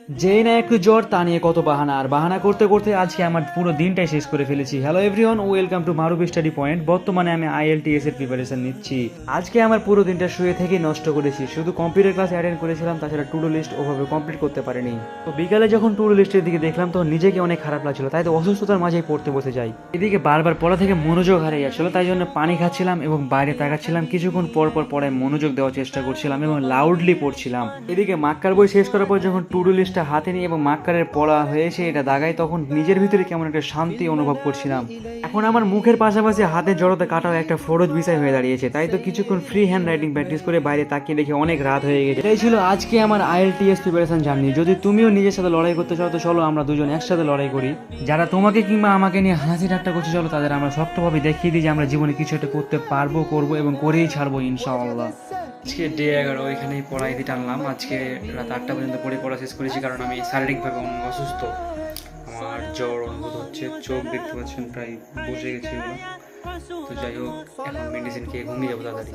যেই না একটু জ্বর তা নিয়ে কত বাহানা, আর বাহানা করতে করতে আজকে আমার পুরো দিনটাই শেষ করে ফেলেছি। হ্যালো এভরিওয়ান, ওয়েলকাম টু মারুবি স্টাডি পয়েন্ট। বর্তমানে আমি আইএলটিএস এর প্রিপারেশন নিচ্ছি। আজকে আমার পুরো দিনটা শুয়ে থেকেই নষ্ট করেছি, শুধু কম্পিউটার ক্লাস অ্যাটেন্ড করেছিলাম, তাছাড়া টু ডু লিস্ট ওভাবে কমপ্লিট করতে পারিনি। তো বিকালে যখন টু ডু লিস্টের দিকে দেখলাম তো নিজেকে অনেক খারাপ লাগছিল, তাই তো অসুস্থতার মাঝেই পড়তে বসে যাই। এদিকে বারবার পড়া থেকে মনোযোগ হারিয়ে যাচ্ছিল, তাই জন্য পানি খাচ্ছিলাম এবং বাইরে তাকাচ্ছিলাম। কিছুক্ষণ পর পর পড়ায় মনোযোগ দেওয়ার চেষ্টা করছিলাম এবং লাউডলি পড়ছিলাম। এদিকে মাক্কার বই শেষ করার পর যখন টু ডু লিস্টটা হাতে নিই এবং মাক্কারের পড়া হয়েছে এটা দাগাই, তখন নিজের ভিতরে কেমন একটা শান্তি অনুভব করছিলাম। এখন আমার মুখের পাশাপাশি হাতের জড়তা কাটাও একটা ফরজ বিষয় হয়ে দাঁড়িয়েছে, তাই তো কিছুক্ষণ ফ্রি হ্যান্ড রাইটিং প্র্যাকটিস করে বাইরে তাকিয়ে দেখে অনেক রাত হয়ে গেছে। এটাই ছিল আজকে আমার আইএলটিএস প্রিপারেশন জার্নি। যদি তুমিও নিজের সাথে লড়াই করতে চাও তো চলো আমরা দুজন একসাথে লড়াই করি। যারা তোমাকে কিংবা আমাকে নিয়ে হাসি ঠাট্টা করছে চলো তাদের আমরা শক্তভাবে দেখিয়ে দিই যে আমরা জীবনে কিছু একটা করতে পারবো, করবো এবং করেই ছাড়বো ইনশাআল্লাহ। আজকে ডে 11, এখানেই পড়া এদিকে টানলাম। আজকে রাত 8টা পর্যন্ত পড়া শেষ করেছি, কারণ আমি শারীরিকভাবে অনেক অসুস্থ। আমার জ্বর অনুভূত হচ্ছে, চোখ দেখতে পাচ্ছেন প্রায় বসে গেছিল। তো যাই হোক, এখন মেডিসিন খেয়ে ঘুমিয়ে যাবো তাড়াতাড়ি।